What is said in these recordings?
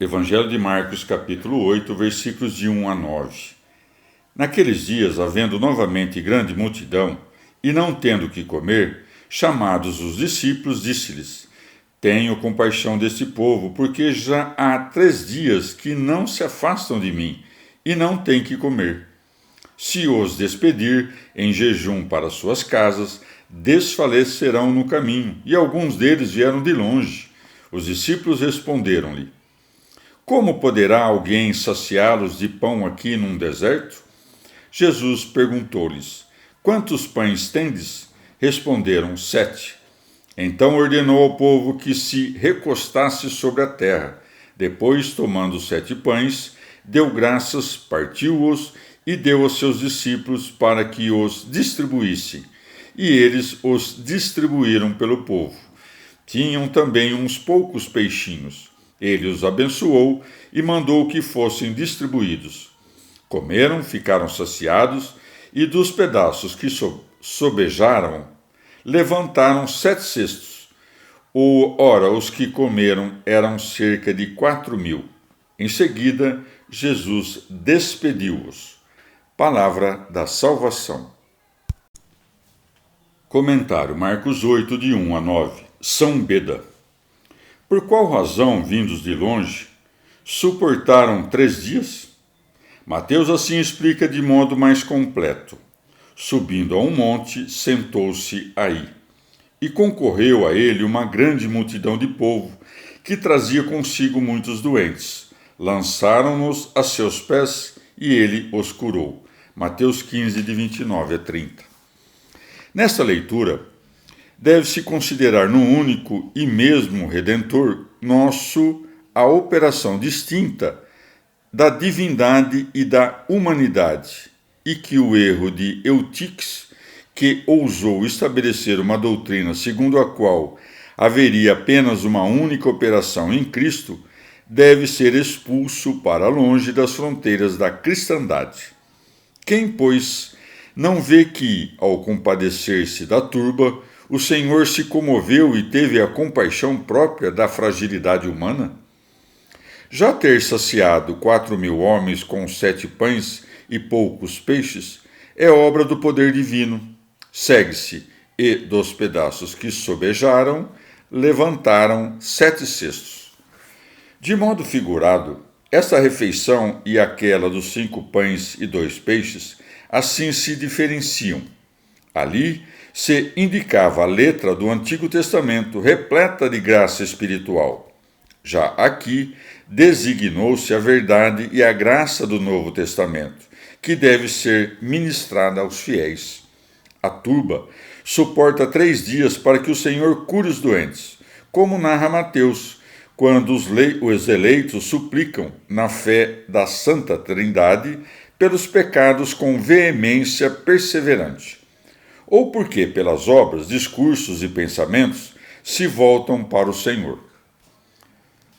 Evangelho de Marcos, capítulo 8, versículos de 1 a 9. Naqueles dias, havendo novamente grande multidão, e não tendo que comer, chamados os discípulos, disse-lhes: Tenho compaixão deste povo, porque já há 3 dias que não se afastam de mim, e não têm que comer. Se os despedir em jejum para suas casas, desfalecerão no caminho, e alguns deles vieram de longe. Os discípulos responderam-lhe: Como poderá alguém saciá-los de pão aqui num deserto? Jesus perguntou-lhes: Quantos pães tendes? Responderam: 7. Então ordenou ao povo que se recostasse sobre a terra. Depois, tomando os 7 pães, deu graças, partiu-os e deu aos seus discípulos para que os distribuíssem. E eles os distribuíram pelo povo. Tinham também uns poucos peixinhos. Ele os abençoou e mandou que fossem distribuídos. Comeram, ficaram saciados, e dos pedaços que sobejaram, levantaram 7 cestos. Ora, os que comeram eram cerca de 4.000. Em seguida, Jesus despediu-os. Palavra da salvação. Comentário Marcos 8, de 1 a 9. São Beda. Por qual razão, vindos de longe, suportaram 3 dias? Mateus assim explica de modo mais completo. Subindo a um monte, sentou-se aí. E concorreu a ele uma grande multidão de povo, que trazia consigo muitos doentes. Lançaram-nos a seus pés, e ele os curou. Mateus 15, de 29 a 30. Nesta leitura, deve-se considerar no único e mesmo Redentor nosso a operação distinta da divindade e da humanidade, e que o erro de Eutiques, que ousou estabelecer uma doutrina segundo a qual haveria apenas uma única operação em Cristo, deve ser expulso para longe das fronteiras da cristandade. Quem, pois, não vê que, ao compadecer-se da turba, o Senhor se comoveu e teve a compaixão própria da fragilidade humana? Já ter saciado 4.000 homens com 7 pães e poucos peixes é obra do poder divino. Segue-se, e dos pedaços que sobejaram, levantaram 7 cestos. De modo figurado, esta refeição e aquela dos 5 pães e 2 peixes assim se diferenciam. Ali se indicava a letra do Antigo Testamento, repleta de graça espiritual. Já aqui, designou-se a verdade e a graça do Novo Testamento, que deve ser ministrada aos fiéis. A turba suporta 3 dias para que o Senhor cure os doentes, como narra Mateus, quando os eleitos suplicam, na fé da Santa Trindade, pelos pecados com veemência perseverante, ou porque, pelas obras, discursos e pensamentos, se voltam para o Senhor.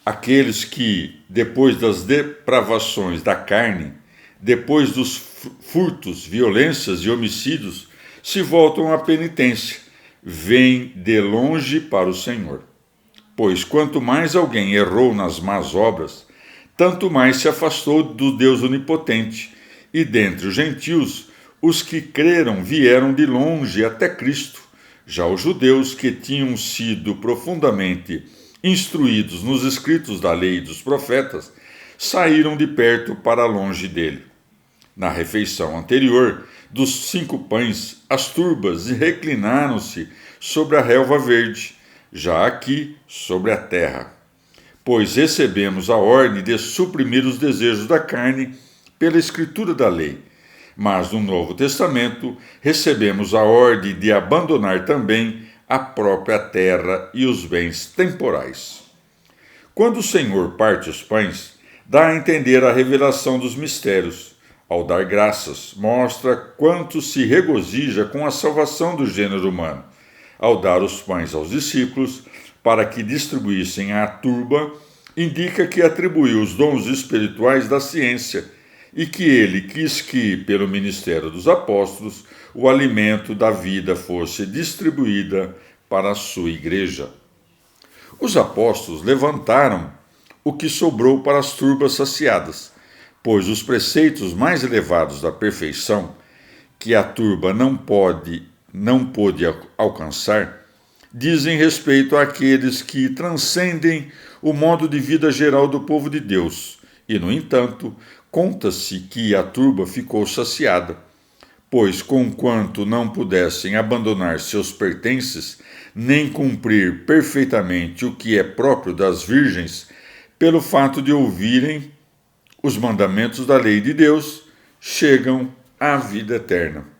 Aqueles que, depois das depravações da carne, depois dos furtos, violências e homicídios, se voltam à penitência, vêm de longe para o Senhor. Pois quanto mais alguém errou nas más obras, tanto mais se afastou do Deus onipotente, e dentre os gentios, os que creram vieram de longe até Cristo. Já os judeus, que tinham sido profundamente instruídos nos escritos da lei e dos profetas, saíram de perto para longe dele. Na refeição anterior, dos 5 pães, as turbas reclinaram-se sobre a relva verde, já aqui sobre a terra. Pois recebemos a ordem de suprimir os desejos da carne pela escritura da lei, mas no Novo Testamento recebemos a ordem de abandonar também a própria terra e os bens temporais. Quando o Senhor parte os pães, dá a entender a revelação dos mistérios. Ao dar graças, mostra quanto se regozija com a salvação do gênero humano. Ao dar os pães aos discípulos, para que distribuíssem à turba, indica que atribuiu os dons espirituais da ciência e que ele quis que, pelo ministério dos apóstolos, o alimento da vida fosse distribuída para a sua igreja. Os apóstolos levantaram o que sobrou para as turbas saciadas, pois os preceitos mais elevados da perfeição, que a turba não pôde alcançar, dizem respeito àqueles que transcendem o modo de vida geral do povo de Deus, e, no entanto, conta-se que a turba ficou saciada, pois, conquanto não pudessem abandonar seus pertences, nem cumprir perfeitamente o que é próprio das virgens, pelo fato de ouvirem os mandamentos da lei de Deus, chegam à vida eterna.